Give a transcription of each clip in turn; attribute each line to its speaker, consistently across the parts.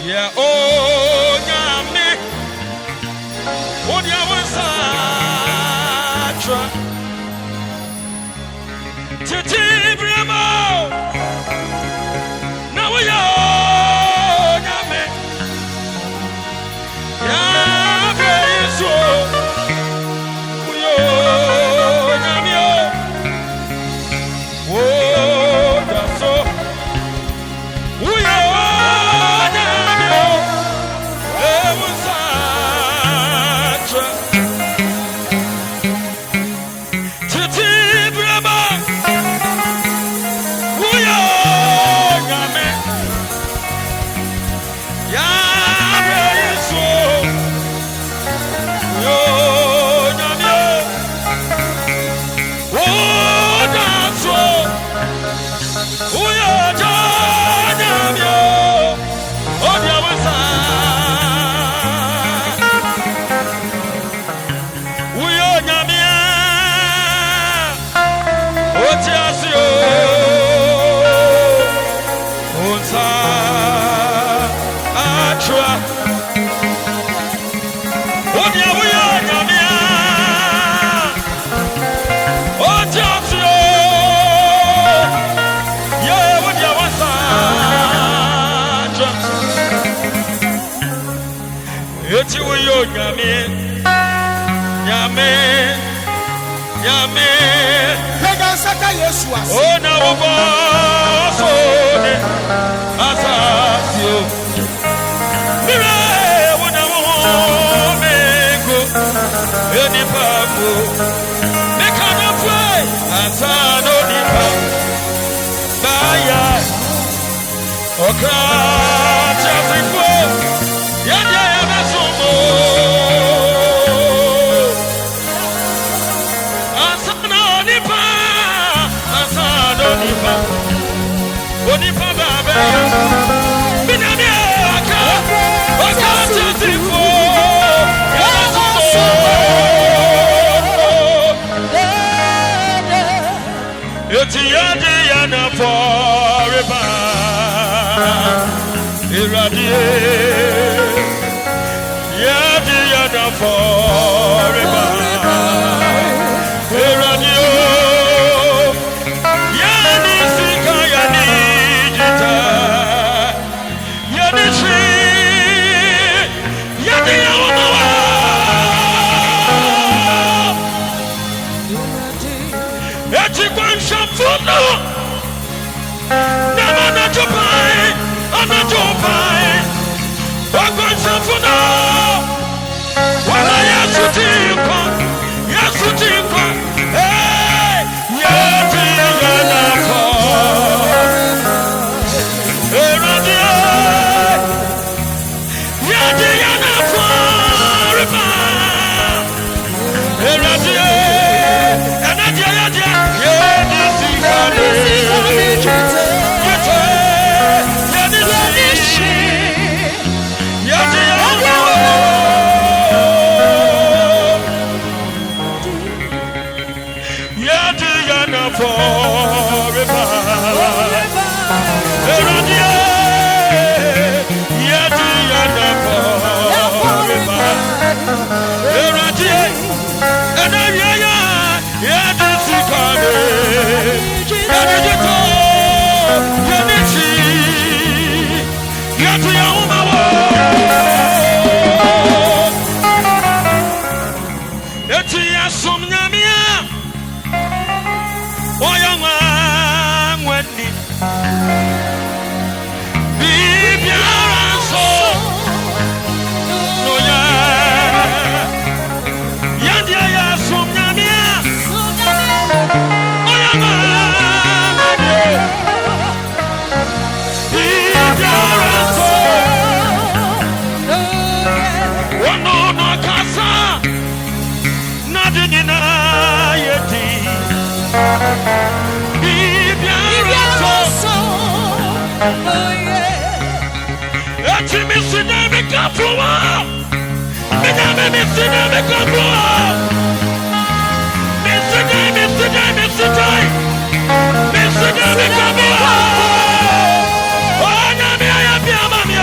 Speaker 1: Yeah, oh, Yami. What you want, Satra? Titi Bremo. Now we are Yami. Yeah, very so. We are Yami. Oh, that's so. We are. Oh, now we're so Asasio. Mire, when I want me go, any papo, make a fly, Asano Nipa, Baya, Oka, Chafiko, Yaya Masomo, Asano Nipa. Onipa baba binami aka tifo eti yade yana forever iradie yade yana forever iradie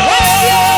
Speaker 1: Oh,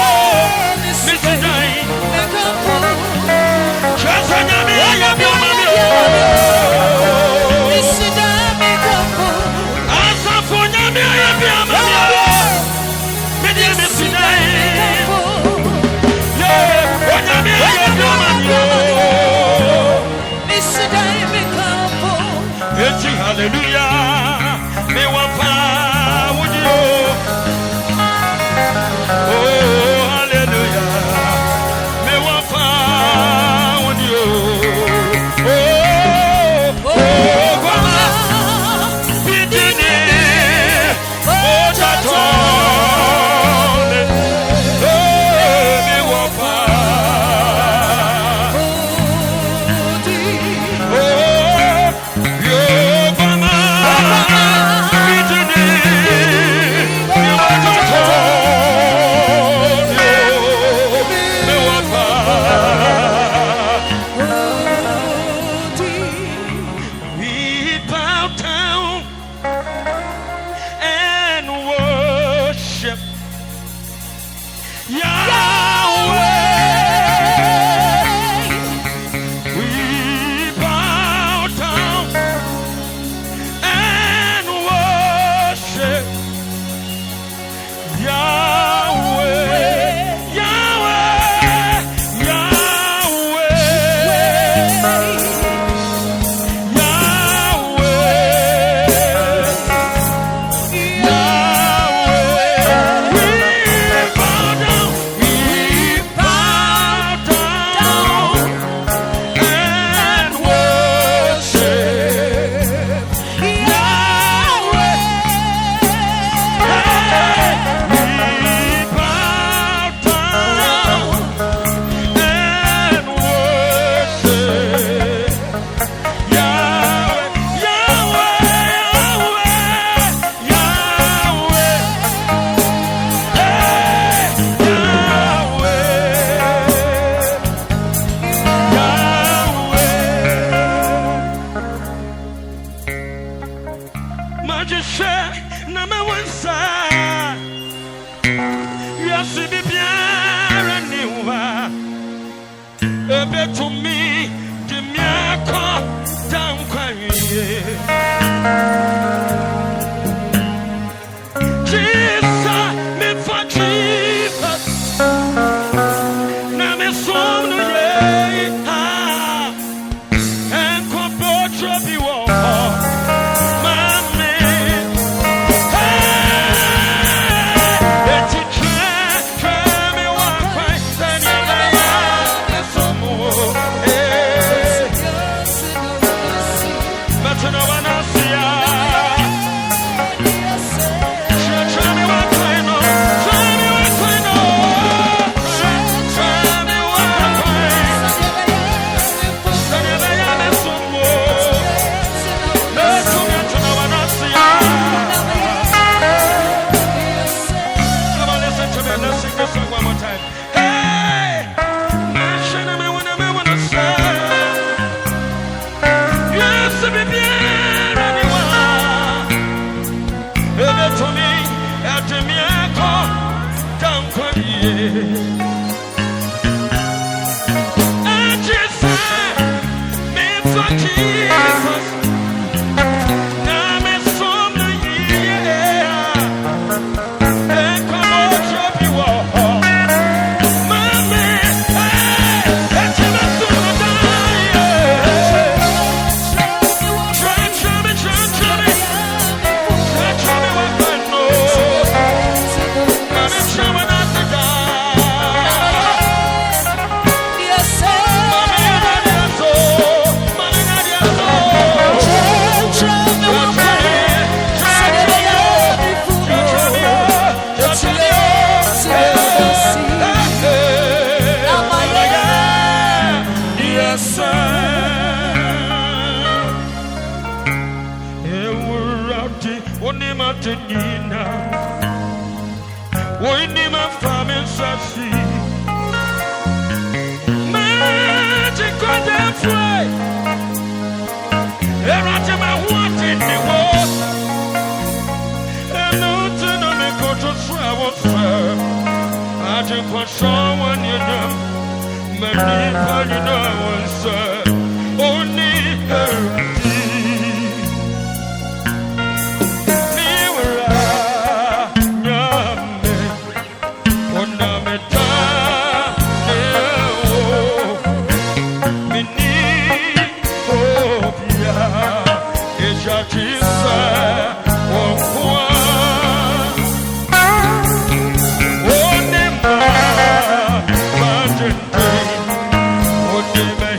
Speaker 1: To me, the miracle down Jesus, me for Jesus. Now me son no and come both of you all.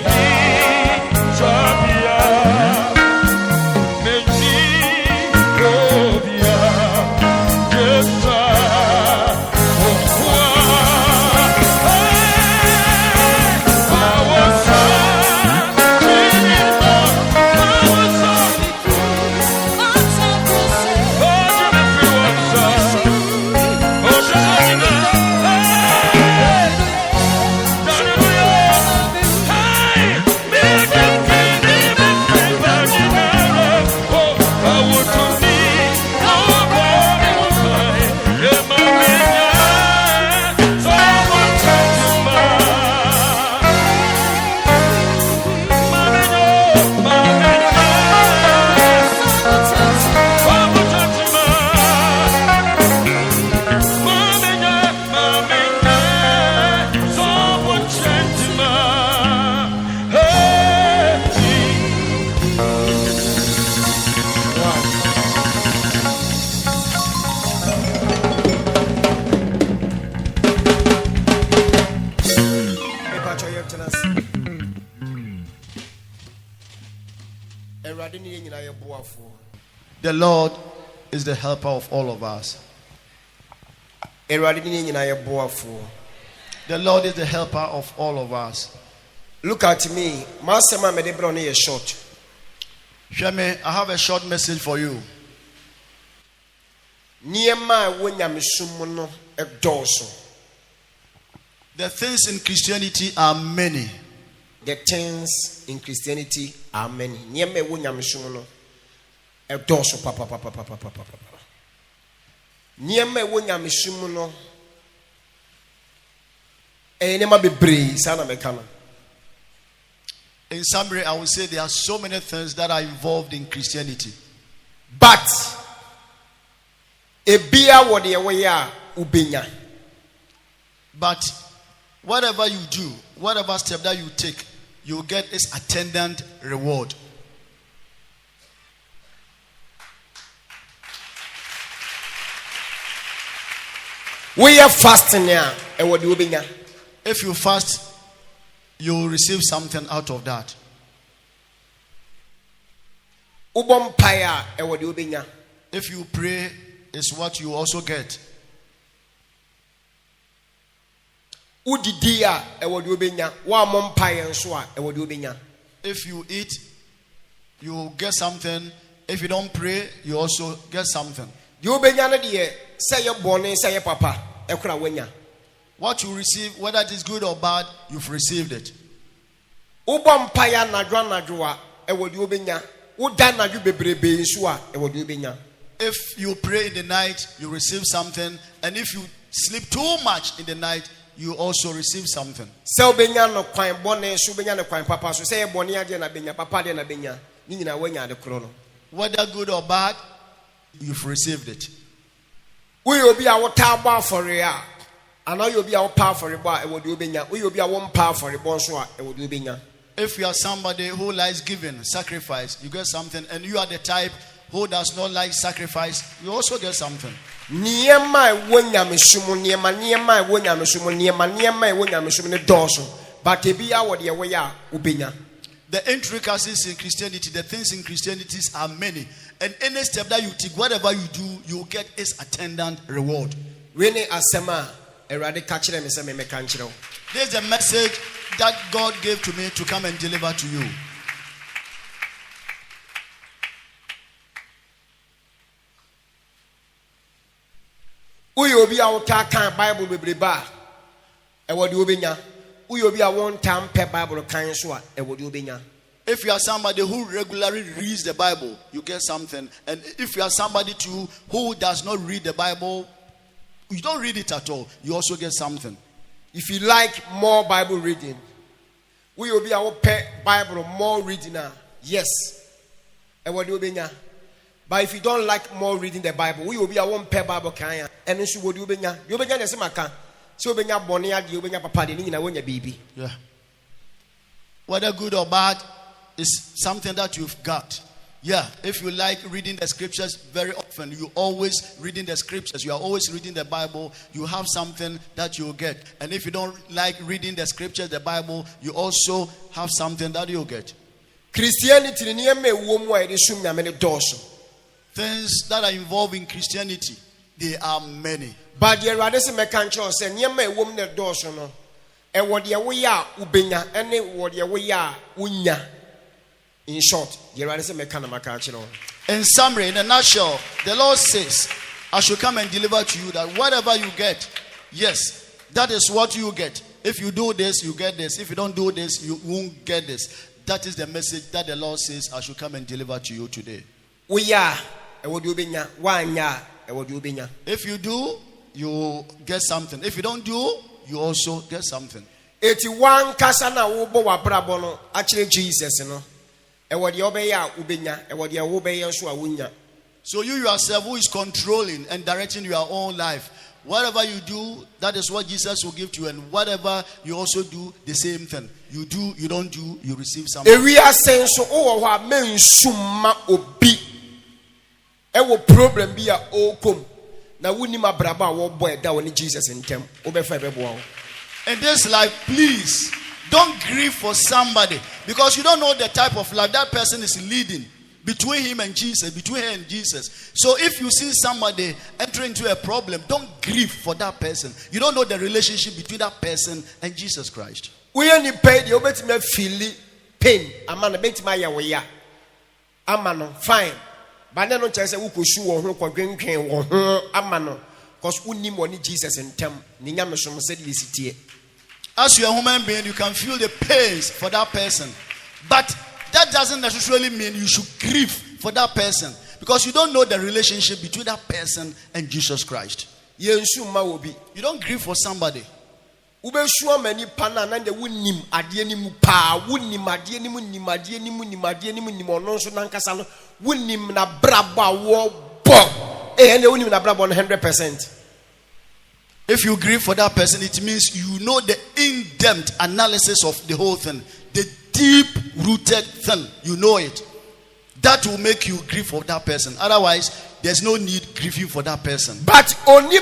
Speaker 1: Hey
Speaker 2: The Lord is the helper of all of us. The Lord is the helper of all of us.
Speaker 3: Look at me. Short.
Speaker 2: Sheme, I have a short message for you. The things in Christianity are many.
Speaker 3: The things in Christianity are many.
Speaker 2: In summary, I would say there are so many things that are involved in Christianity.
Speaker 3: But
Speaker 2: whatever you do, whatever step that you take, you get its attendant reward.
Speaker 3: We are fasting now, and what do you mean?
Speaker 2: If you fast, you will receive something out of that. If you pray, it's what you also get. If you eat, you get something. If you don't pray, you also get something. What you receive, whether it is good or bad, you've received it. If you pray in the night, you receive something. And if you sleep too much in the night, you also receive something. Whether good or bad, you've received it. If you are somebody who likes giving, sacrifice, you get something. And you are the type who does not like sacrifice, you also get something. The intricacies in Christianity, the things in Christianity are many. And any step that you take, whatever you do, you get its attendant reward. This is the message that God gave to me to come and deliver to you. If you are somebody who regularly reads the Bible, you get something. And if you are somebody too who does not read the Bible, you don't read it at all, you also get something.
Speaker 3: If you like more Bible reading, we will be our pet Bible more reading now. Yes. But if you don't like more reading the Bible, we will be our own pet Bible kind. And then she will do benya. You benya the same so benya bonia, you benya papa de nina when your baby.
Speaker 2: Yeah. Whether good or bad is something that you've got. Yeah, if you like reading the scriptures very often, you always reading the scriptures, you are always reading the Bible, you have something that you get. And if you don't like reading the scriptures, the Bible, you also have something that you get.
Speaker 3: Christianity,
Speaker 2: things that are involved in Christianity, they are many.
Speaker 3: But the radis mekancho say nyema e wom ne dosho no. E wode we ya ubenya ene wode we ya unya. In short, in
Speaker 2: summary, in a nutshell, the Lord says, I should come and deliver to you that whatever you get, yes, that is what you get. If you do this, you get this. If you don't do this, you won't get this. That is the message that the Lord says, I should come and deliver to you today. If you do, you get something. If you don't do, you also get something.
Speaker 3: 81 kasana wo wa brabono actually Jesus no. So you yourself who is controlling and directing your own life, whatever you do, that is what Jesus will give to you. And whatever you also do, the same thing. You do, you don't do, you receive something. Problem be a Jesus in them.
Speaker 2: In this life, please don't grieve for somebody because you don't know the type of life that person is leading. between him and Jesus, between her and Jesus. So if you see somebody entering into a problem, don't grieve for that person. You don't know the relationship between that person and Jesus Christ.
Speaker 3: We only pay the obet feel pain. I'm on a bit my way. I'm fine. But then on chance I will pursue or who can drink or amano. Because we need money Jesus and Tem. Ninyamasum said this.
Speaker 2: As you're a human being, you can feel the pains for that person. But that doesn't necessarily mean you should grieve for that person, because you don't know the relationship between that person and Jesus Christ. You don't grieve for somebody. If you grieve for that person, it means you know the in-depth analysis of the whole thing, the deep-rooted thing. You know it. That will make you grieve for that person. Otherwise, there's no need grieving for that person.
Speaker 3: But only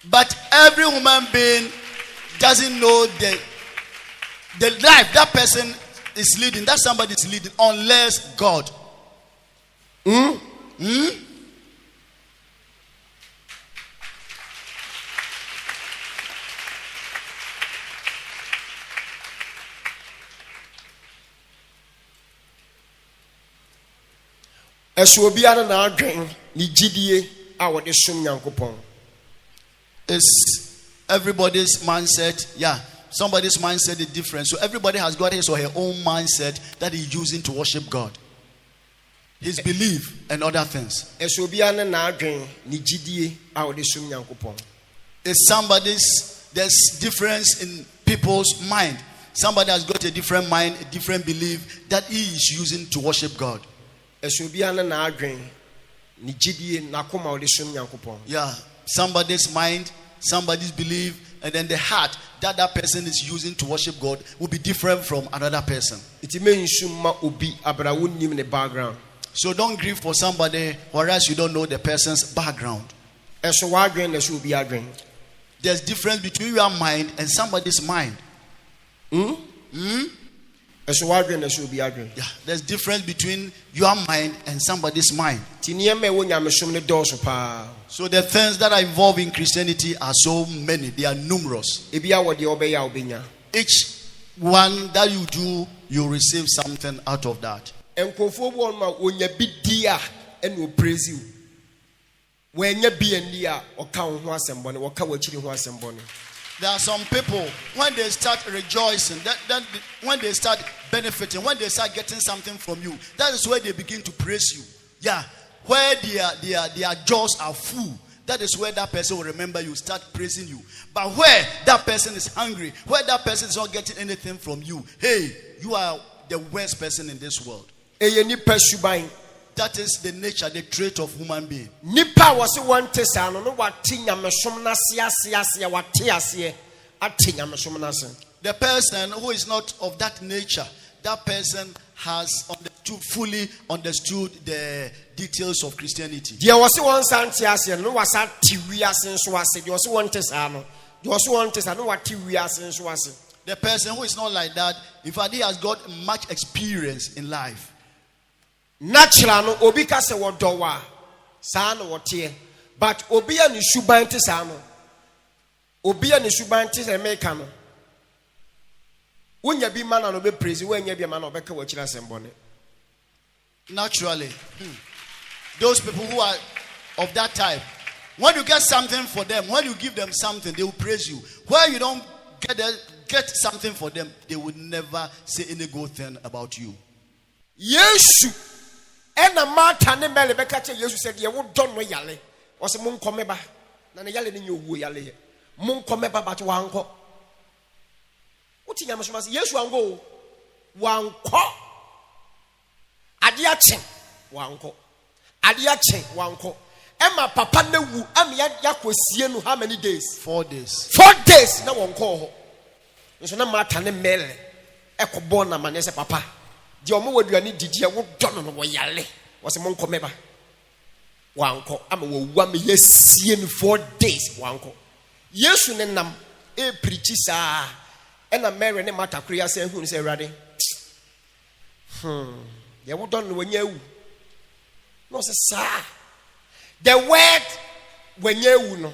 Speaker 2: But every human being doesn't know the life that person is leading, that somebody is leading, unless God.
Speaker 3: It's
Speaker 2: everybody's mindset. Yeah, somebody's mindset is different. So everybody has got his or her own mindset that he's using to worship God. His belief and other things. It's there's difference in people's mind. Somebody has got a different mind, a different belief that he is using to worship God. Yeah, somebody's mind, somebody's belief, and then the heart that that person is using to worship God will be different from another person. So don't grieve for somebody whereas you don't know the person's background. There's difference between your mind and somebody's mind. Yeah, there's difference between your mind and somebody's mind. So the things that are involved in Christianity are so many. They are numerous. Each one that you do, you receive something out of that. There are some people, when they start rejoicing, when they start benefiting, when they start getting something from you, that is where they begin to praise you. Yeah, where their jaws are full, that is where that person will remember you, start praising you. But where that person is hungry, where that person is not getting anything from you, hey, you are the worst person in this world. That is the nature, the trait of human being. The person who is not of that nature, that person has fully understood the details of Christianity. The person who is not like that, in fact, he has got much experience in life. Natural no obi ka se wodowa sa no wote, but obi a ne suban te sa no, obi a ne suban te se meka no, wonya bi mana no be praise, wonya bi mana obeka wo kira sembone. Naturally, those people who are of that type, when you get something for them, when you give them something, they will praise you. Where you don't get something for them, they will never say any good thing about you. Yes. And a Martha ne Mele Becca, you said, you don't know Yale. Was a moon comeba, and a yale in you yale. Moon comeba, but one co. What in Yamas? Yes, one go. One co. Adiachin, one co. Adiachin, one co. Emma Papa no wu, I'm Yakwasian, how many days? 4 days. 4 days, no one call. You should not Martha ne Mele. Echo Bona Manessa Papa. The only word you need to do is done on the way. Was a monk comeba. One co. I'm a 1 year 4 days. One co. Yes, you name a preacher.
Speaker 3: And a Mary and Mata Kriya say, who say, ready? You would don't know when you. No, sir. The word when you know.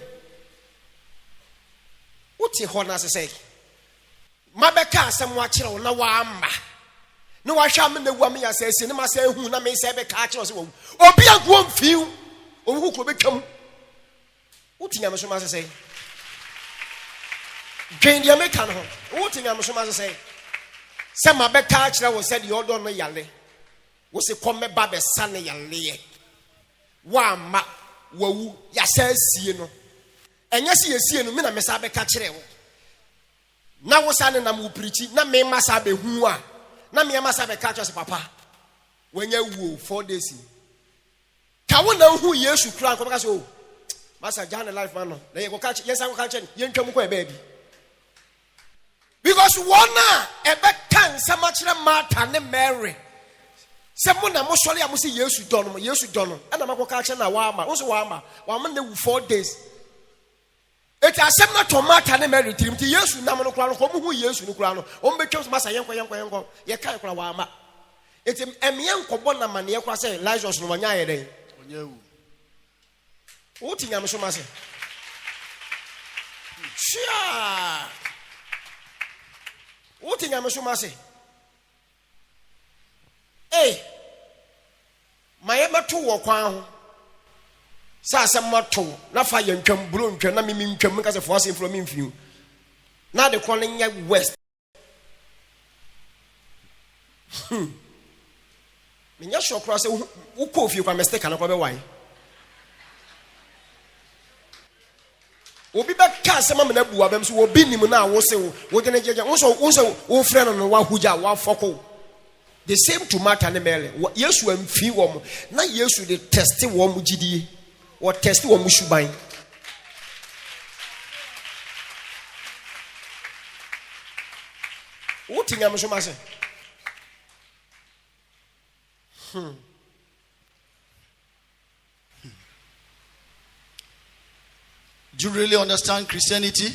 Speaker 3: What's your honor say? Mabeka, some watcher, no wamba. No, I shall mean the woman I say, Cinema say, who na may say, catch us. Or be a one few, or who could become. What thing I must say? Jane Yamekan, what thing I must say? Some of the catch that was said, you don't know Yale. Was a common babby son Yale. Wama, woo, ya says, you know. And yes, you see, no mina mesabe catcher. Now was an amu preaching, na me masabe hua, na me masabe catchers, papa. When you woo 4 days. Can we know who yes you cry? Because oh, Master John, a life man, they go catch, yes, I will catch it, young baby. Because one a back can so much Martha and Mary. Someone I must surely I must see yes, you don't, and I'm a catch and a wama, also wama, 4 days. It has similar to Martha and Mary, Tim, to yes, you know, who yes, you know, becomes Master Yanko, you can't call wama. It's a young Cobona man, you can say, Lazarus, no one day. What thing I'm so massive? Sure. What thing I'm so massive? Hey, my ever 2 or crown. Sasa mato na fa yentwam bro ntwa na mimi ntwam because of forcing from him. Now the calling west. Menya sure cross who ko fi kwa mistake na kwa be why. Obi ba ka sema me na buwa bem so obinim na wo se wo gene jeje wo friend no wa huja wa foko. The same to Martha and Mary. Yesu amfi wo mo na Yesu de test wo mo gidie. Or test wo mo shuban. What thing am so ma say?
Speaker 2: Do you really understand Christianity?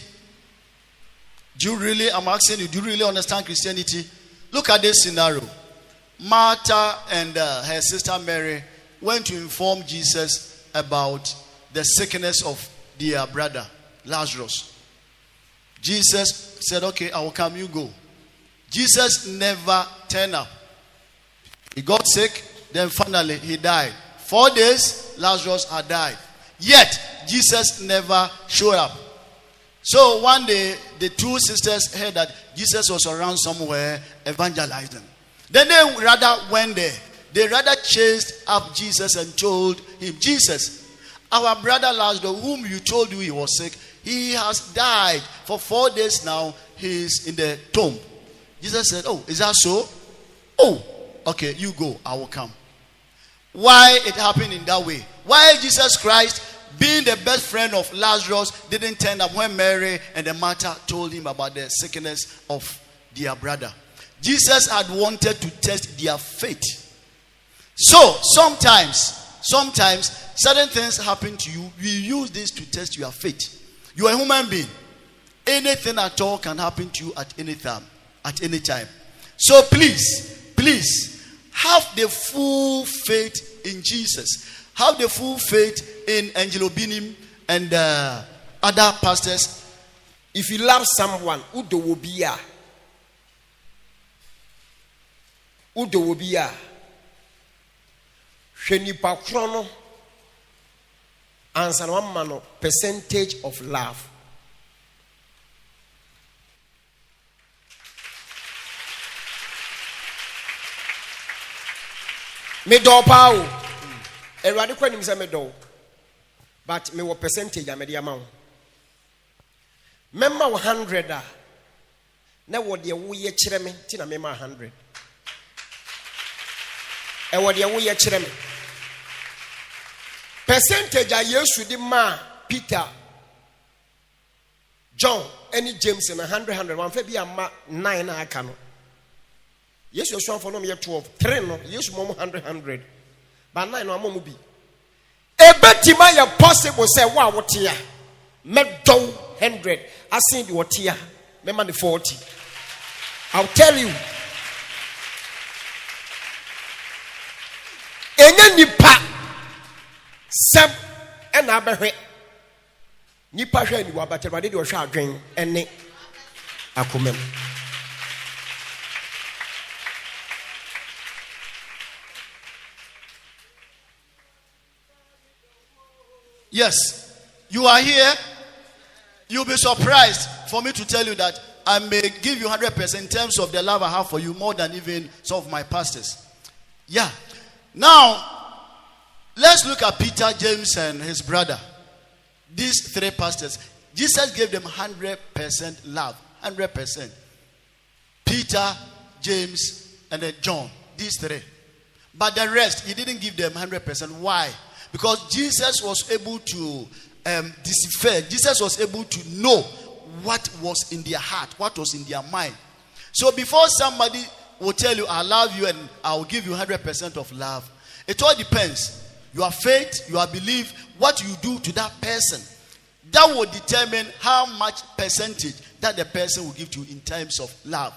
Speaker 2: I'm asking you, do you really understand Christianity? Look at this scenario. Martha and her sister Mary went to inform Jesus about the sickness of their brother, Lazarus. Jesus said, okay, I will come, you go. Jesus never turned up. He got sick, then finally he died. 4 days, Lazarus had died. Yet, Jesus never showed up. So one day, the 2 sisters heard that Jesus was around somewhere evangelizing. Then they rather went there. They rather chased up Jesus and told him, Jesus, our brother Lazarus, whom you told you he was sick, he has died. For 4 days now, he's in the tomb. Jesus said, oh, is that so? Oh, okay, you go, I will come. Why it happened in that way? Why Jesus Christ, being the best friend of Lazarus, didn't turn up when Mary and the Martha told him about the sickness of their brother? Jesus had wanted to test their faith. So sometimes certain things happen to you. We use this to test your faith. You are a human being. Anything at all can happen to you at any time. So please have the full faith in Jesus. Have the full faith in Angel Obinim and other pastors.
Speaker 3: If you love someone, udo wobia. Shenipa krono answer one man percentage of love. Me do pao. Erade kwa nimse me do. But me wo percentage a me de amount. Memma 100 a. Na wo de wo ye kire me ti na memma 100. E wo de wo ye kire me. Percentage a Yesu di ma Peter, John, any James and 100 one fe bi ama 9 na aka no. Yesu so for no me 12 3 no Yesu mom 100 but 9 no amom bi. Ebetima ya possible say wa wotia me do 100 asin di wotia me man 40 I'll tell you. Enya nipa sem ena behwe nipa hwe ni wabatero de hwe adwen ene akomem.
Speaker 2: Yes, you are here. You'll be surprised for me to tell you that I may give you 100% in terms of the love I have for you, more than even some of my pastors. Yeah. Now, let's look at Peter, James, and his brother. These three pastors. Jesus gave them 100% love. 100%. Peter, James, and then John. These three. But the rest, he didn't give them 100%. Why? Because Jesus was able to decipher. Jesus was able to know what was in their heart, what was in their mind. So before somebody will tell you, I love you and I will give you 100% of love, it all depends. Your faith, your belief, what you do to that person. That will determine how much percentage that the person will give to you in terms of love.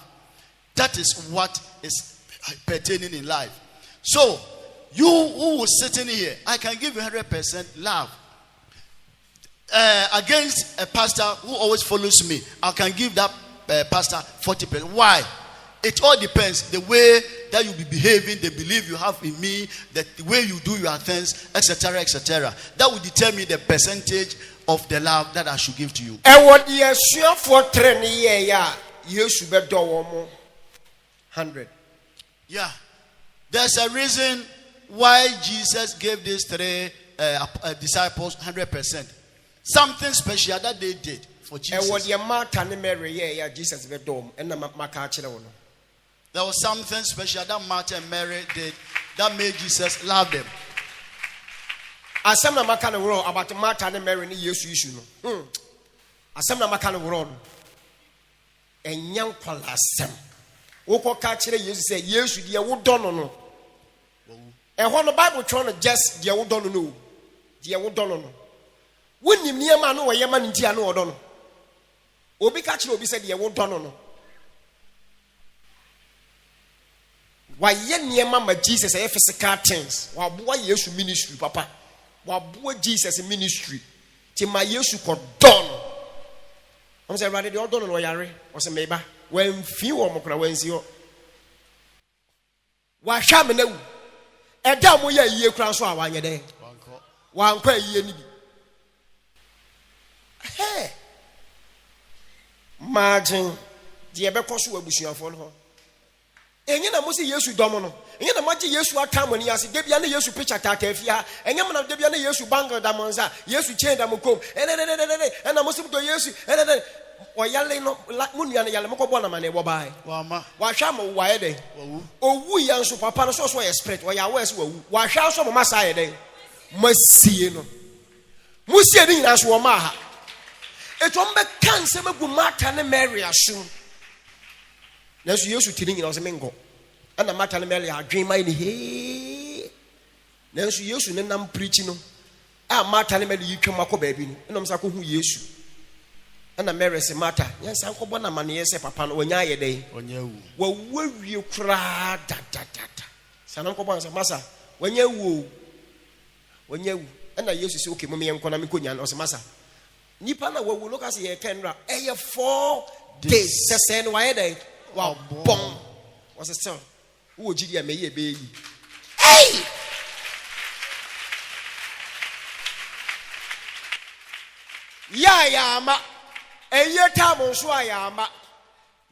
Speaker 2: That is what is pertaining in life. So, you who was sitting here, I can give you 100% love. Against a pastor who always follows me, I can give that pastor 40%. Why? It all depends. The way that you be behaving, the belief you have in me, the way you do your things, etc., etc. That will determine the percentage of the love that I should give to you.
Speaker 3: And what you sure for training, you should be doing 100.
Speaker 2: Yeah. There's a reason why Jesus gave these three disciples 100%. Something special that they did for Jesus.
Speaker 3: And what your Martha and Mary, Jesus be doing, and my catcher.
Speaker 2: There was something special that Martha and Mary did that made Jesus love them.
Speaker 3: As some of my kind of world about Martha and Mary in the issue. As some of my kind of world. And young Palasem. Woko catcher, you say, yes, you would don't know. And when the Bible trying to just, you don't know. You don't know. When you near man or Yaman in Tiano or don't. Obi catcher will be said, you won't know. Why yen near Mamma Jesus a physical things? Why boy Yesu ministry, Papa? Why boy Jesus in ministry? Till my Yesu could done. I'm saying, rather, the old don or Yari or some maybe when few or more when you. Why shaman? A damn way ye crown so one your day. One quay ye. Hey, margin, the Abecosu will be sure for her. And you know, Mosi Yesu Domino. And you know, Maji Yesu at time when he has Debiana Yesu pitch at Tatefia, and you know, Debiana Yesu Banga Damonza, Yesu chain Damuko, and I must go Yesu, and then Wayale like Munian Yalamoko Bonamane Wabai. Washamo Wade. Oh, we answer Papa, so I spread why I was Washao some Masai day. Musino Musian as Wamaha. It won't be cancer of Martha and Mary soon. There's Yesu telling us a mingo. And the Martha and Mary are dream my hey. There's Yesu and I'm preaching. Ah, Martha and Mary, you come up, baby. And I'm saying, who Yesu? And the Mary say, Martha, yes, Uncle Bonaman, yes, Papa, when I day. Well, will you cry? San Uncle Bonsa, Massa, when you woo. When you and I used to say, okay, Mummy and Konamikuyan or Massa. Nipana will look as a 10 rap. 4 days. Send why day. Wow, bomb was a son. Who would you may a baby? Hey! Ya, ma. A year time on Swayama.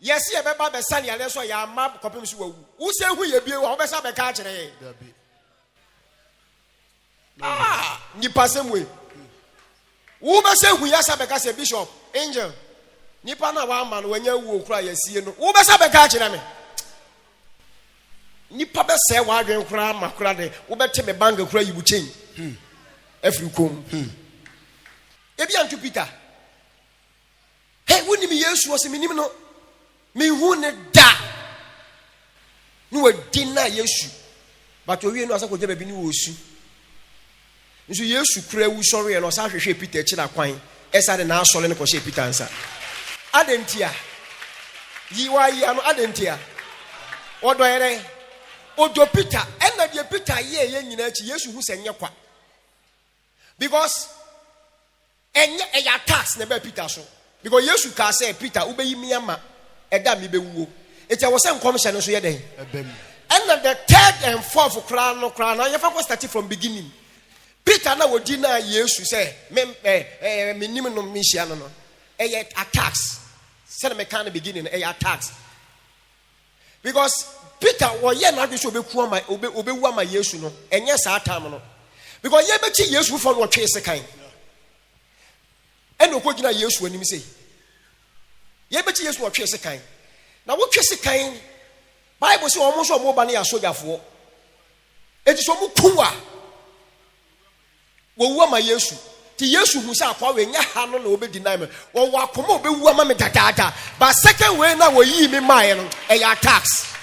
Speaker 3: Yes, you have a son, and that's why your map copies. Who say who you be? Or best have a catch? Ah, you pass him way. Who must say we are a bishop, angel. Nipana one man when you will cry, see no. Who must have a catch? Nipa say, why don't you cry, Macrade? Who better me bang a cry you would change? If you come, if you to Peter. Hey, wouldn't be yes was a minimum. Me wouldn't die. No dinner, yes, but you know, as I could never be new. So yes, you cry, sorry, and was actually Peter China Quine, as I now solemn for Peter answer. Adentia. You are Yano Adentia. What do I say? Odo Peter, and the Peter, ye, yes, who send your qua. Because, and a tax never Peter so. Because yes, you can say Peter, obey me, ama, a damn be woo. It's our same commission so day. And then the third and fourth crown, no crown, I never started from beginning. Peter now would deny yes, you say, minimum mission, a tax. Said a mechanic beginning, a tax. Because Peter, or ye not be so be my yes, you know, and yes, our time. Because ye bet yes, we found what chase a kind. And no question, yes, when you say, ye bet yes, what chase a kind. Now, what chase a kind? Bible say almost more money as soldier for. It is almost poor. Well, my yes. The Yesu who said, "When you have no obey deny me, or what come over woman data." But second way now we ye me mine a tax.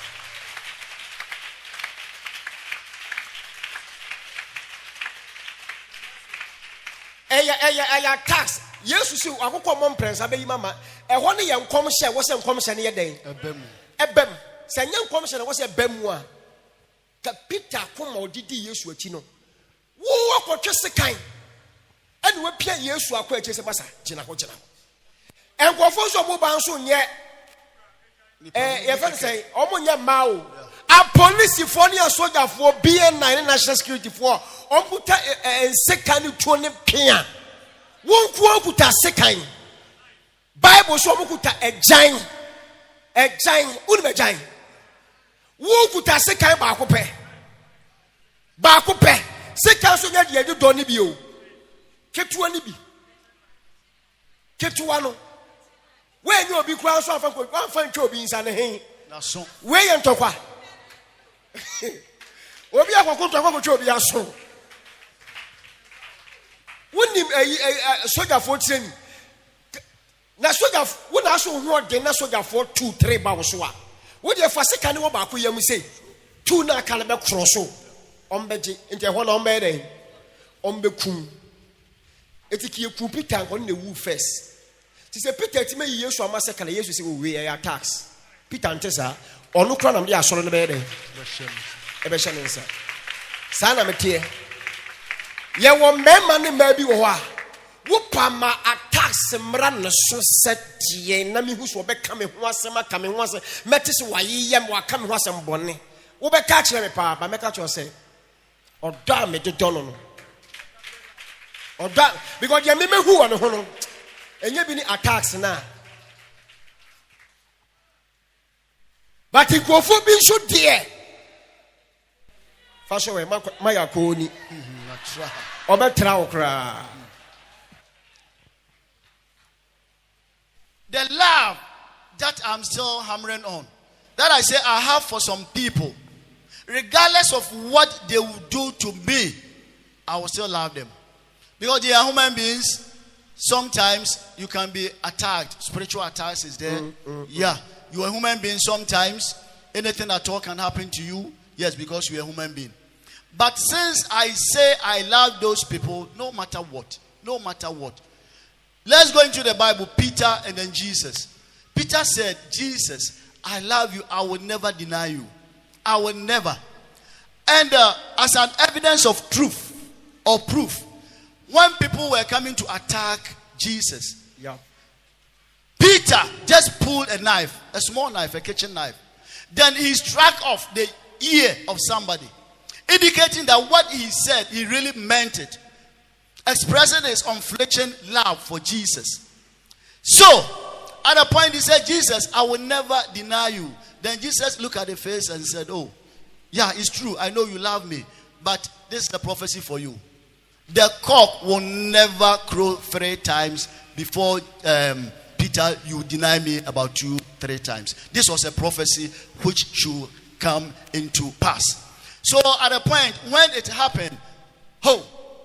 Speaker 3: A tax. Yesu say, "I go come on prince. I be mama. A one young commission was a commission here day. A bem. Say young commission was a bemwa. The Peter come or did Yesu a chino. Who are just the kind." And we pay yes to acquire Jessabasa, Jena. And what for some mobile soon yet? If I say, Omonia Mao, a police phonia soldier for BN9 national security for Omputa and second 20 pia. Won't walk a second. Bible so a giant, unimagine. Won't put a second Bacope, second so that you don't need you. Ketuani bi. Ketuano. When you be crowned so one fan chobi inside the hay. Where you talk? Obi akoko to akoko chobi aso. Wouldn't a soldier for training. Na soldier would also want the na soldier for 2-3 bawswa. Would you for second one back you say 2 na caliber crosso. Ombeji into one ombede. Ombekum. Etiki ku Peter on the woo first. Ti say Peter ti me Yesu ama second Yesu say we are tax. Peter antesa onu kra nam dey asoro no be dey. Ebe hye nsa. Sa na metie. Ye wo mema ne ma bi wo ho a. Wo pama tax mra no so setie na me hu so be ka me ho asem aka me ho asem metese wayeyem wa ka me ho asem bone. Wo be ka kire me pa ba me ka kire say oda me de dono no. Or that because you remember who on the whole and you been attacks now. But he go for being so dear. Fashion way, my akoni. Or better.
Speaker 2: The love that I'm still hammering on, that I say I have for some people, regardless of what they will do to me, I will still love them. Because they are human beings. Sometimes you can be attacked. Spiritual attacks is there. Yeah. You are a human being. Sometimes anything at all can happen to you. Yes, because you are a human being. But since I say I love those people, no matter what. No matter what. Let's go into the Bible. Peter and then Jesus. Peter said, Jesus, I love you. I will never deny you. I will never. And as an evidence of truth or proof, when people were coming to attack Jesus, Peter just pulled a knife, a small knife, a kitchen knife. Then he struck off the ear of somebody, indicating that what he said, he really meant it, expressing his unflinching love for Jesus. So, at a point he said, Jesus, I will never deny you. Then Jesus looked at the face and said, oh, yeah, it's true. I know you love me, but this is the prophecy for you. The cock will never crow 3 times before Peter, you deny me about 2-3 times. This was a prophecy which should come into pass. So at a point when it happened,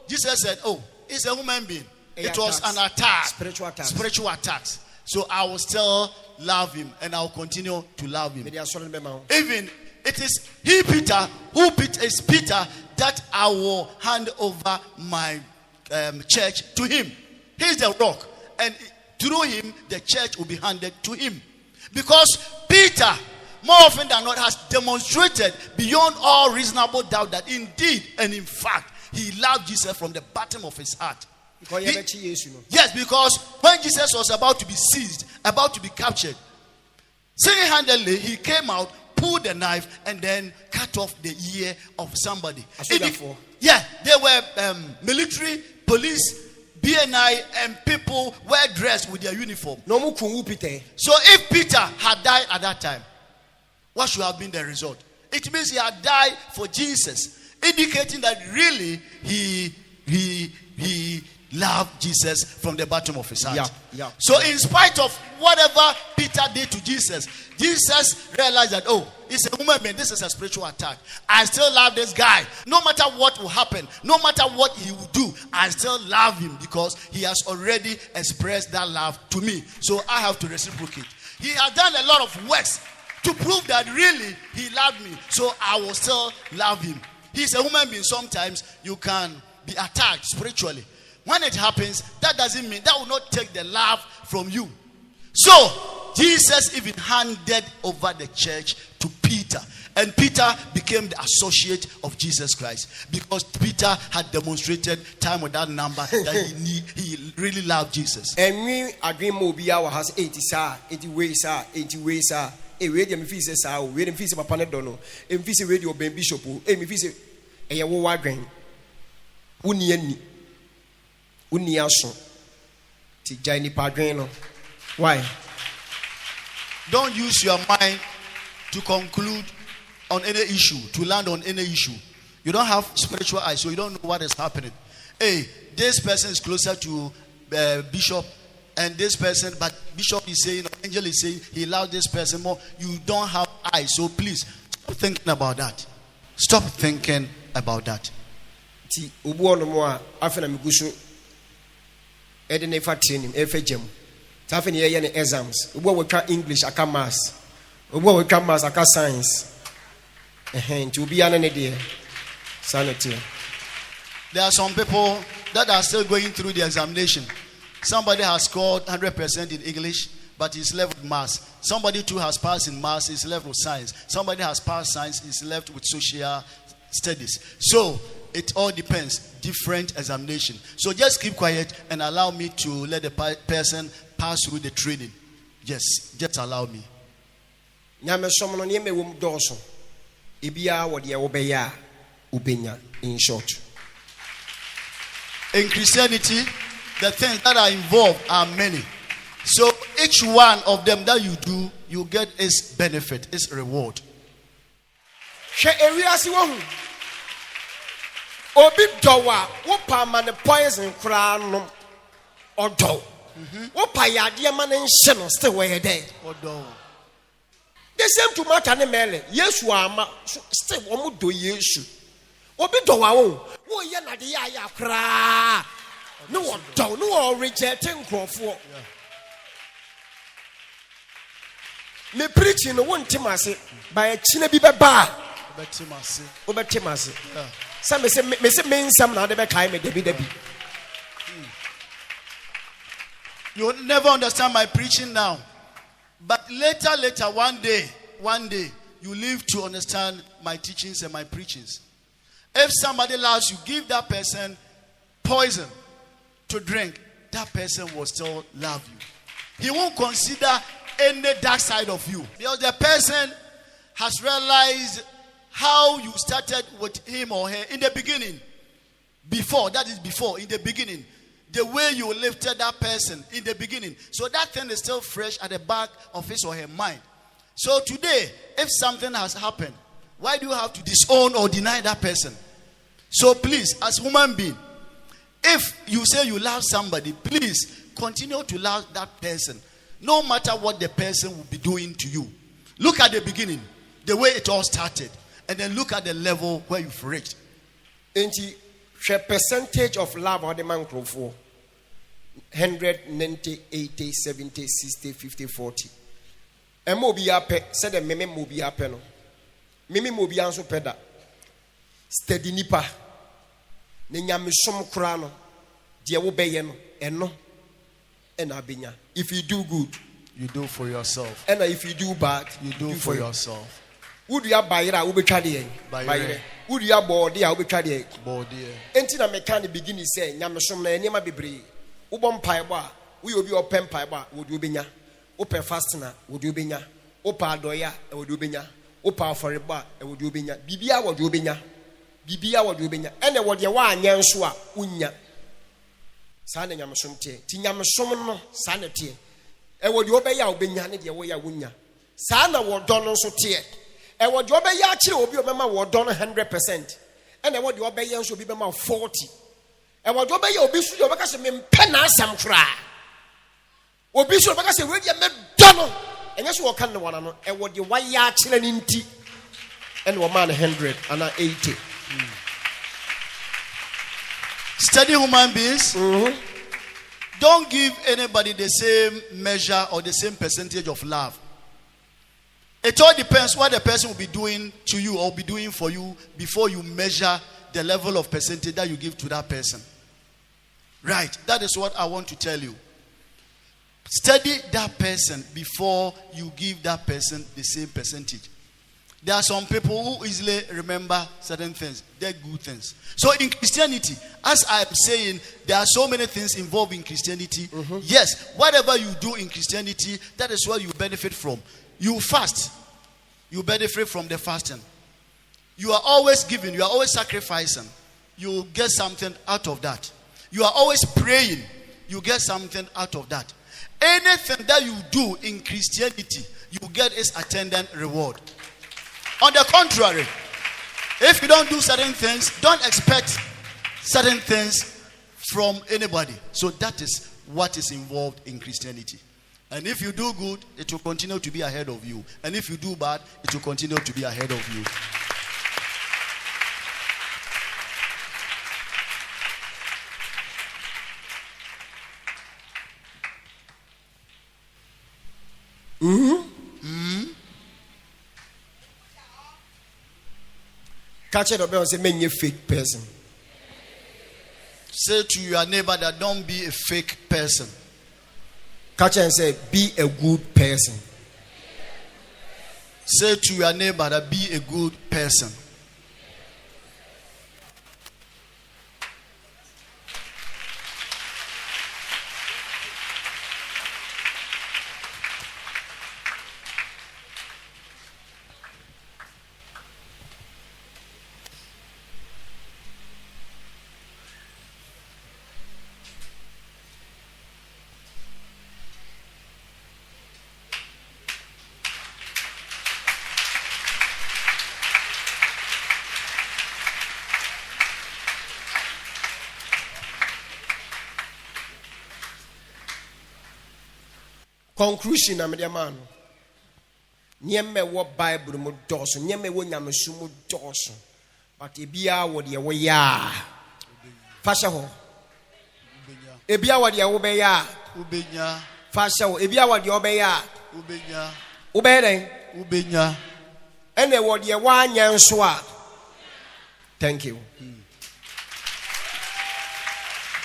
Speaker 2: Jesus said, it's a human being. It was an attack. Spiritual attacks. So I will still love him and I will continue to love him. Even it is he, Peter, is Peter, that I will hand over my church to him. He is the rock. And through him, the church will be handed to him. Because Peter, more often than not, has demonstrated beyond all reasonable doubt that indeed and in fact he loved Jesus from the bottom of his heart. Yes, because when Jesus was about to be seized, about to be captured, single-handedly he came out, pulled the knife, and then cut off the ear of somebody. Yeah, they were military, police, BNI, and people were dressed with their uniform. So if Peter had died at that time, what should have been the result? It means he had died for Jesus, indicating that really he loved Jesus from the bottom of his heart. So in spite of whatever Peter did to Jesus, Jesus realized that, oh, it's a human being, this is a spiritual attack. I still love this guy. No matter what will happen, no matter what he will do, I still love him because he has already expressed that love to me. So I have to reciprocate. He has done a lot of works to prove that really he loved me. So I will still love him. He's a human being. Sometimes you can be attacked spiritually. When it happens, that doesn't mean that will not take the love from you. So Jesus even handed over the church to Peter, and Peter became the associate of Jesus Christ because Peter had demonstrated time without number that he really loved Jesus.
Speaker 3: And we agree Mobia has 80 ways, 80 ways. A radio fees is our wedding fees of a panedono, and fees a radio ben bishop, and fees a wagon. Uniaso Tijani Padreno. Why?
Speaker 2: Don't use your mind to conclude on any issue, to land on any issue. You don't have spiritual eyes, so you don't know what is happening. Hey, this person is closer to Bishop, and this person, but Bishop is saying, Angel is saying, he loved this person more. You don't have eyes, so please stop thinking about that. Stop thinking about that.
Speaker 3: Ti ubuono moa afena migusu edene fa training efegem tafe ne ye ne exams ubo we twa English aka maths ubo we twa maths aka science nti obi ana ne de sanity.
Speaker 2: There are some people that are still going through the examination. Somebody has scored 100% in English, but he's left with maths. Somebody too has passed in maths, he's left with science. Somebody has passed science, he's left with social studies. So it all depends. Different examination. So just keep quiet and allow me to let the person pass through the training. Yes, just allow me.
Speaker 3: In short,
Speaker 2: in Christianity, the things that are involved are many. So each one of them that you do, you get its benefit, its reward.
Speaker 3: Obi dowa wopa man poison kra no odo wopa yade man nhye no still we there
Speaker 2: Odo.
Speaker 3: The same to matter ne mele Yesu ama still omo do Yesu obi dowa wo ye na de ya kra no odo no reject nkrofo me preaching no wontim ase by chine bi beba obetim ase some say me some na de be kai me debi.
Speaker 2: You will never understand my preaching now, but later one day you live to understand my teachings and my preachings. If somebody loves you, give that person poison to drink, that person will still love you. He won't consider any dark side of you because the person has realized how you started with him or her in the beginning. Before, in the beginning. The way you lifted that person in the beginning. So that thing is still fresh at the back of his or her mind. So today, if something has happened, why do you have to disown or deny that person? So please, as human being, if you say you love somebody, please continue to love that person. No matter what the person will be doing to you. Look at the beginning, the way it all started. And then look at the level where you've reached.
Speaker 3: The percentage of love or the man for 100, 90, 80, 70, 60, 50, 40. And Mobia said a meme Mobia penno. Mimi Mobia so peda. Steady nipa. Ninyam som krano. Dia wo beyeno eno. And abinya. If you do good,
Speaker 2: You do for yourself.
Speaker 3: And if you do bad,
Speaker 2: You do for yourself.
Speaker 3: Would you buy it? I will be trying. Would you body? I will be trying.
Speaker 2: Body.
Speaker 3: Until I mechanic begin saying, Yamasum, Nema Bibri, Ubon Paiba, we will be open Paiba, would you be ya? Open fastener, would you be ya? Opa doya, would you be ya? Opa for a bar, would you be ya? Bibia, would you be ya? Bibia, would you be ya? And what you want, Yansua, Unya. Sana Yamasum tea, Tinyamasum, sanity. And what you obey your Benyani, the way I wunya. Sana will done so tear. And what you obey your chill will be a member will done 100%. And then what you obey your should be about 40. And what you obey your bishop, your vacation, penna some cry. Or bishop, because you really met Donald. And yes, you will come to one another. And what you why ya chilling in tea. And 180.
Speaker 2: Study human beings. Don't give anybody the same measure or the same percentage of love. It all depends what the person will be doing to you or be doing for you before you measure the level of percentage that you give to that person. Right. That is what I want to tell you. Study that person before you give that person the same percentage. There are some people who easily remember certain things. They're good things. So in Christianity, as I'm saying, there are so many things involved in Christianity. Yes, whatever you do in Christianity, that is what you benefit from. You fast. You benefit from the fasting. You are always giving. You are always sacrificing. You get something out of that. You are always praying. You get something out of that. Anything that you do in Christianity, you get its attendant reward. On the contrary, if you don't do certain things, don't expect certain things from anybody. So that is what is involved in Christianity. And if you do good, it will continue to be ahead of you. And if you do bad, it will continue to be ahead of you.
Speaker 3: Catch it up and say, "Men, you fake person."
Speaker 2: Say to your neighbor that don't be a fake person.
Speaker 3: Catch it and say, "Be a good person."
Speaker 2: Say to your neighbor that be a good person.
Speaker 3: Conclusion, I'm the man. Nyeme wo Bible mo doso, nyeme wo nyamesu mo doso. But ebia wo de wo ya. Fasha ho. Ebia wo de wo be ya.
Speaker 2: Ubenya.
Speaker 3: Fasha ho, ebia wo de wo be ya.
Speaker 2: Ubenya.
Speaker 3: Ube den.
Speaker 2: Ubenya.
Speaker 3: Ene wo de wa anya nso a. Thank you.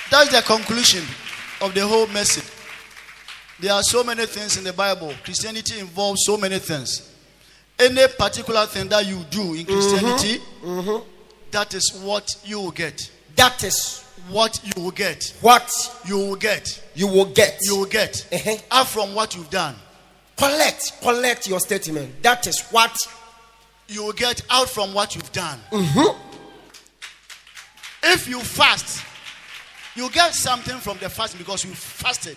Speaker 2: That's the conclusion of the whole message. There are so many things in the Bible. Christianity involves so many things. Any particular thing that you do in Christianity, that is what you will get.
Speaker 3: That is
Speaker 2: what you will get.
Speaker 3: What
Speaker 2: you will get.
Speaker 3: You will get.
Speaker 2: You will get. Out from what you've done.
Speaker 3: Collect your statement. That is what
Speaker 2: you will get out from what you've done. If you fast, you get something from the fasting because you fasted.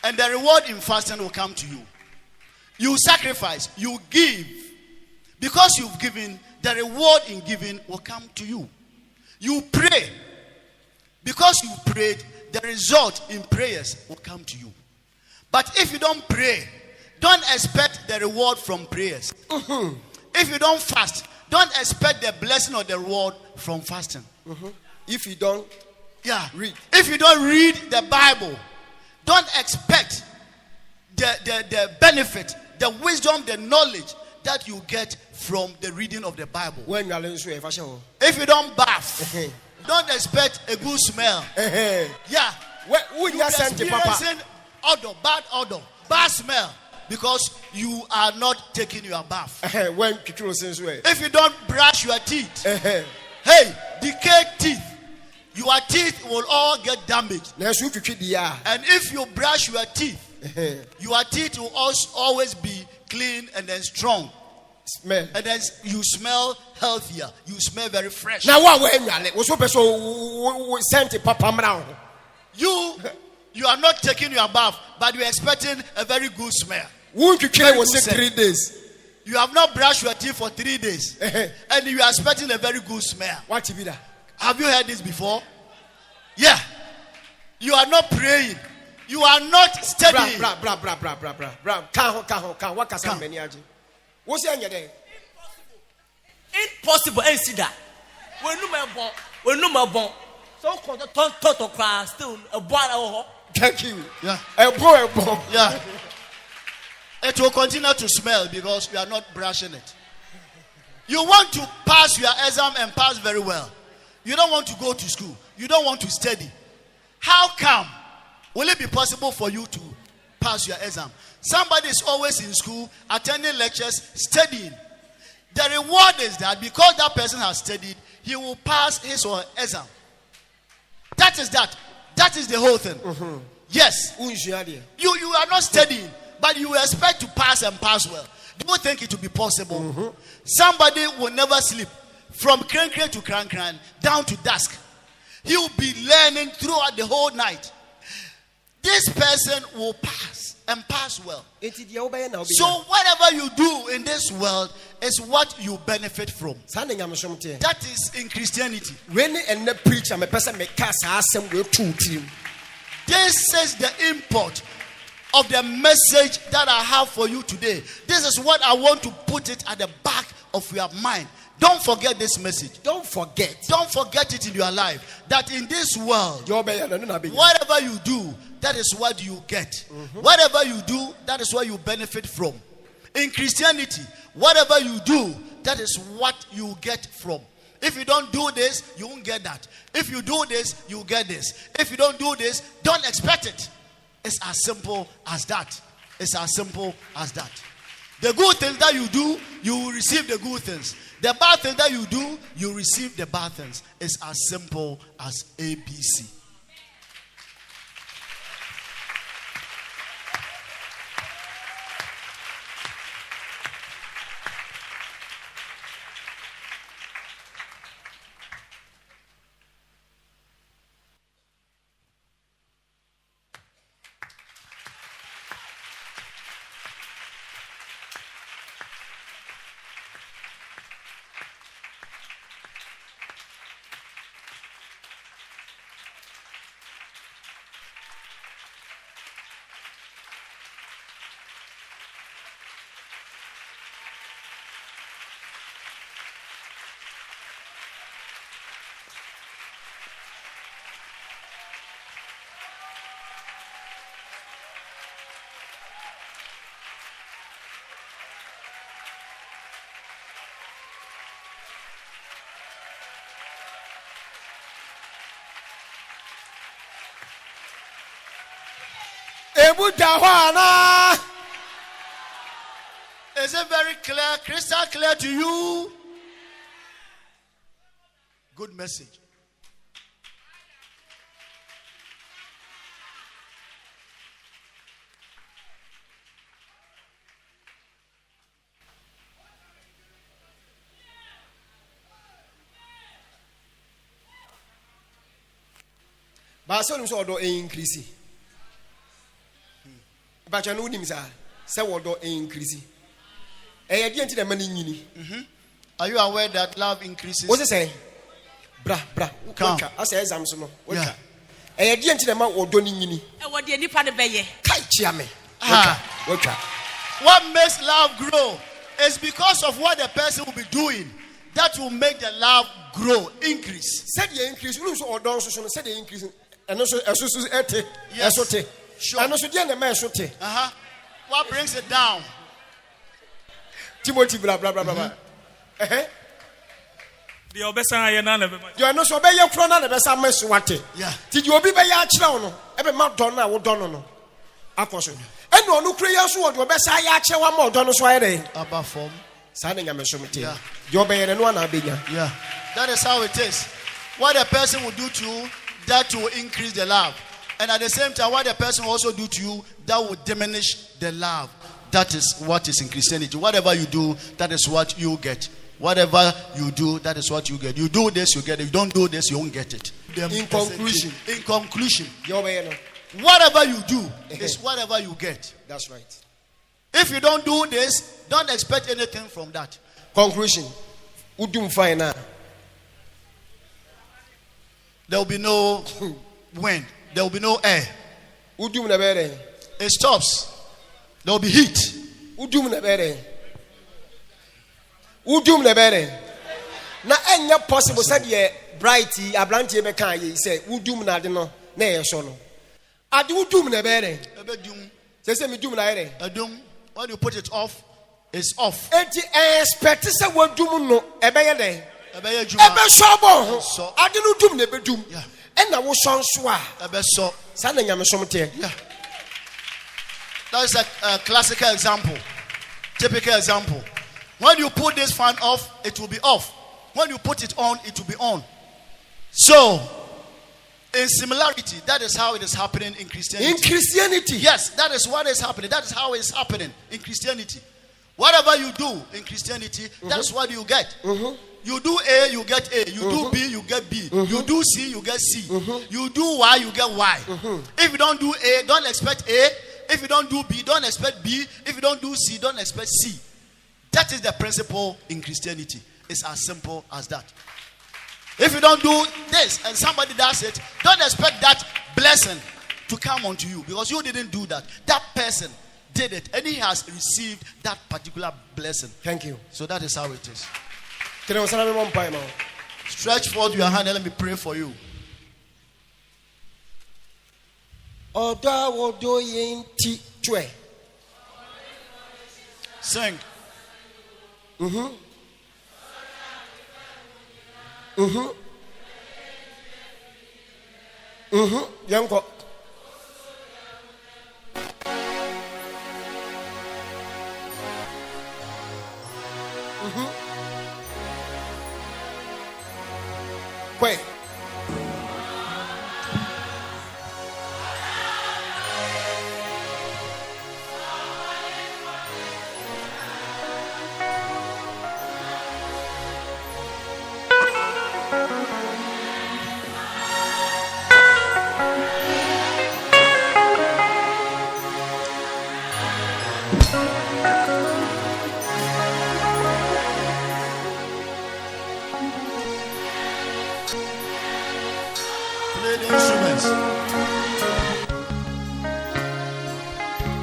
Speaker 2: And the reward in fasting will come to you. You sacrifice, you give. Because you've given, the reward in giving will come to you. You pray. Because you prayed, the result in prayers will come to you. But if you don't pray, don't expect the reward from prayers. If you don't fast, don't expect the blessing or the reward from fasting.
Speaker 3: If you don't read.
Speaker 2: If you don't read the Bible, don't expect the benefit, the wisdom, the knowledge that you get from the reading of the Bible. If you don't bath, don't expect a good smell. You experiencing odor, bad smell. Because you are not taking your bath.
Speaker 3: If
Speaker 2: you don't brush your teeth, hey, decayed teeth, your teeth will all get damaged. And if you brush your teeth, your teeth will always be clean and then strong. Smell. And then you smell healthier. You smell very fresh. Now you are not taking your bath, but you are expecting a very good smell.
Speaker 3: Was it 3 days?
Speaker 2: You have not brushed your teeth for 3 days, and you are expecting a very good smell.
Speaker 3: What be that?
Speaker 2: Have you heard this before? Yeah. You are not praying. You are not studying. What's the
Speaker 4: impossible? And see that when no more so called total class still a boy.
Speaker 3: Thank you.
Speaker 2: Yeah.
Speaker 3: A boy.
Speaker 2: Yeah. It will continue to smell because you are not brushing it. You want to pass your exam and pass very well. You don't want to go to school. You don't want to study. How come? Will it be possible for you to pass your exam? Somebody is always in school, attending lectures, studying. The reward is that because that person has studied, he will pass his or her exam. That is that. That is the whole thing. Mm-hmm. Yes. You are not studying, but you expect to pass and pass well. Do you think it will be possible? Mm-hmm. Somebody will never sleep from crank to crank down to dusk. He will be learning throughout the whole night. This person will pass and pass well. So whatever you do in this world is what you benefit from. That is in Christianity. This is the import of the message that I have for you today. This is what I want to put it at the back of your mind. Don't forget this message. Don't forget it in your life. That in this world, whatever you do, that is what you get. Mm-hmm. Whatever you do, that is what you benefit from. In Christianity, whatever you do, that is what you get from. If you don't do this, you won't get that. If you do this, you get this. If you don't do this, don't expect it. It's as simple as that. It's as simple as that. The good things that you do, you will receive the good things. The bad things that you do, you receive the bad things. It's as simple as ABC. Is it very clear, crystal clear to you? Good message.
Speaker 3: But I saw them increase. But you know him, sir. Say what increase.
Speaker 2: Are you aware that love increases?
Speaker 3: What's it say? Bra. I say exams no.
Speaker 2: Yeah. What makes love grow is because of what the person will be doing. That will make the love grow, increase.
Speaker 3: Said the increase. You know, said the increase. And also,
Speaker 2: yes.
Speaker 3: Sure. And also,
Speaker 2: what brings it down?
Speaker 3: Timothy, blah.
Speaker 1: The obesa ya na be.
Speaker 3: You are not so be your front and the best mess.
Speaker 2: Yeah.
Speaker 3: Did you be by your children? Every month, don't know. Apostle. And ɛna ɔno kura yɛ so wɔ de ɔbɛsa yɛ akyɛ wa ma ɔdɔ no so ayɛ dɛ
Speaker 2: Abba form.
Speaker 3: saa ne nyame som te
Speaker 2: Yeah.
Speaker 3: deɛ ɔbɛyɛ no ana abɛnya
Speaker 2: Yeah. That is how it is. What a person will do to you, that will increase the love. And at the same time, what a person will also do to you, that will diminish the love. That is what is in Christianity. Whatever you do, that is what you get. Whatever you do, that is what you get. You do this, you get it. You don't do this, you won't get it.
Speaker 3: In conclusion,
Speaker 2: deɛ
Speaker 3: ɔbɛyɛ no
Speaker 2: whatever you do is whatever you get.
Speaker 3: that's right.
Speaker 2: If you don't do this, don't expect anything from that.
Speaker 3: Conclusion, wodum fine na
Speaker 2: There will be no wind. There will be no air.
Speaker 3: wodum na bɛyɛ
Speaker 2: It stops. There will be heat.
Speaker 3: wodum na bɛyɛ wodum na bɛyɛ na ɛnyɛ possible sɛdeɛ bright abranteɛ bɛka yɛ sɛ wodum na ade no na ɛyɛ so no ade wodum na bɛyɛ
Speaker 2: Ebedum.
Speaker 3: sɛ medum na yɛ
Speaker 2: Edum. When you put it off, it's off.
Speaker 3: enti expect sɛ wodum no ɛbɛyɛ dɛ
Speaker 2: Ebeye juma.
Speaker 3: ɛbɛsɔ bɔ ho
Speaker 2: So.
Speaker 3: ade no dum na ɛbɛdum
Speaker 2: Yeah.
Speaker 3: ɛna wosɔ nso a
Speaker 2: Ebeso.
Speaker 3: saa na nyame som teɛ
Speaker 2: Yeah. That is a classical example. Typical example. When you put this fan off, it will be off. When you put it on, it will be on. So, in similarity, that is how it is happening in Christianity.
Speaker 3: in Christianity
Speaker 2: Yes, that is what is happening. That is how it's happening in Christianity. Whatever you do in Christianity, that's what you get. You do A, you get A. You do B, you get B. You do C, you get C. You do Y, you get Y. If you don't do A, don't expect A. If you don't do B, don't expect B. If you don't do C, don't expect C. That is the principle in Christianity. It's as simple as that. If you don't do this and somebody does it, don't expect that blessing to come onto you because you didn't do that. That person did it and he has received that particular blessing.
Speaker 3: thank you
Speaker 2: So that is how it is.
Speaker 3: kene wo sana me mo mpa ma
Speaker 2: Stretch forth your hand and let me pray for you.
Speaker 3: ɔdɔ a wɔdɔ yɛn ti twɛ
Speaker 2: Sing.
Speaker 3: yɛnkɔ kɔɛ
Speaker 2: Play the instruments.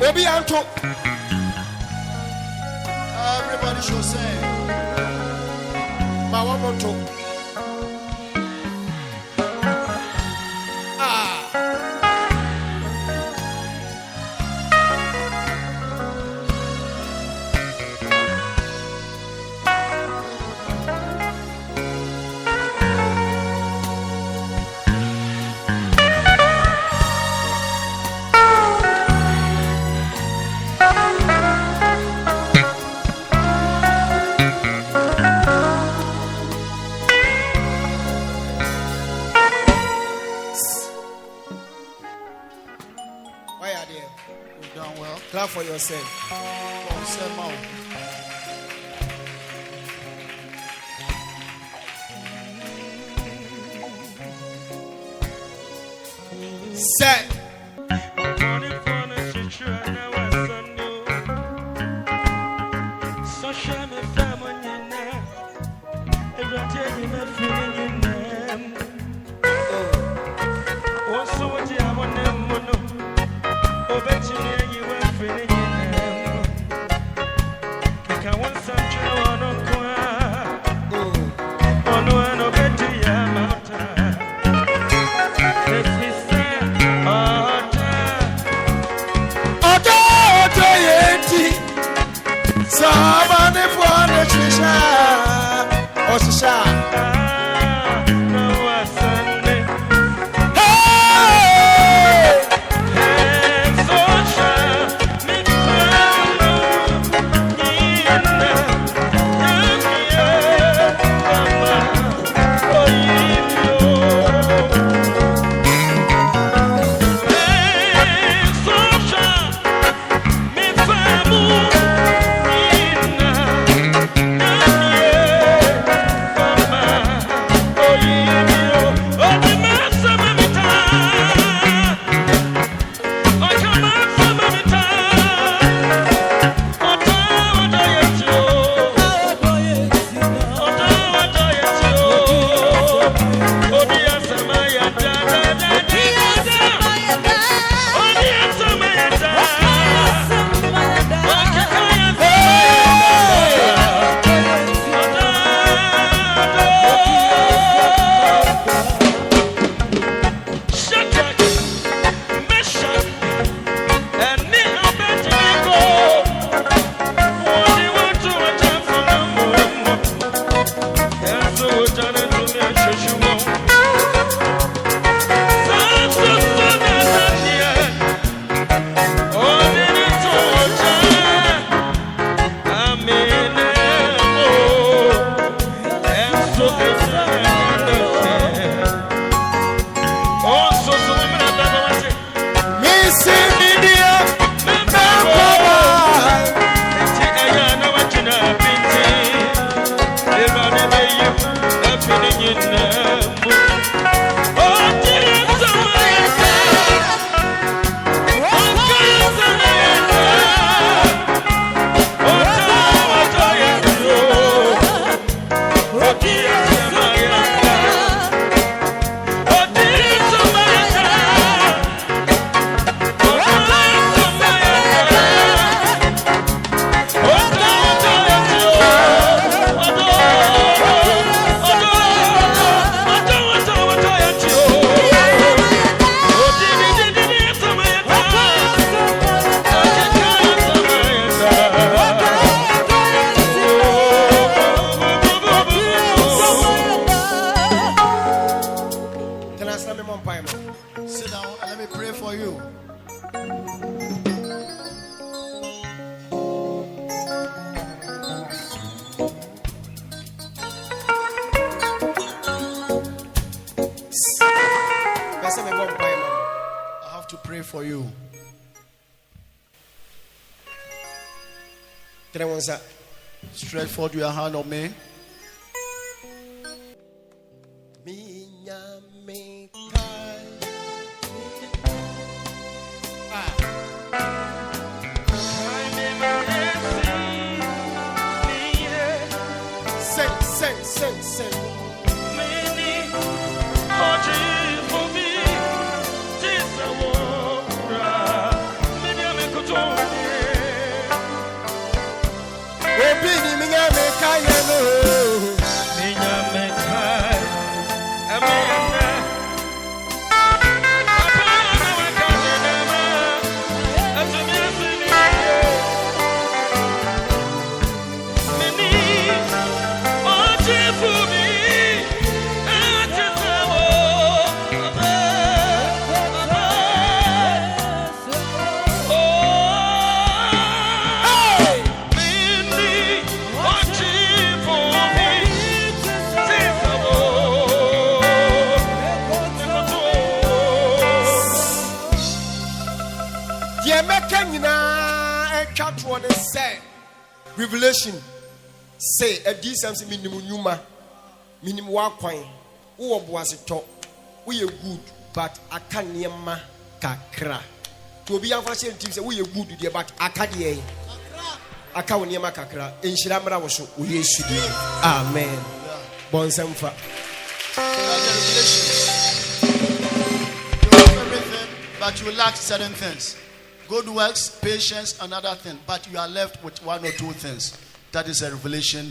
Speaker 3: obi anto
Speaker 2: Everybody should sing.
Speaker 3: ma wɔn mo nto why are there
Speaker 2: You've done well.
Speaker 3: clap for yourself
Speaker 2: Go on, say more.
Speaker 3: sɛ ɔdɔ yɛn ti sɔɔba ne fɔ ne hyehyɛ ɔhyehyɛ a
Speaker 2: pray for you. Stretch forth your hand on me.
Speaker 3: Sing. Obinim Revelation say a decent minimum yuma minimum wakwan wo boaseto we good but akaniema kakra to obi anfa say ntim say we good there but akade aka woniema kakra enhira mra wo so wo yesu die amen bonsamfa
Speaker 2: You have everything but you lack certain things. Good works, patience, another thing. But you are left with one or two things. That is a revelation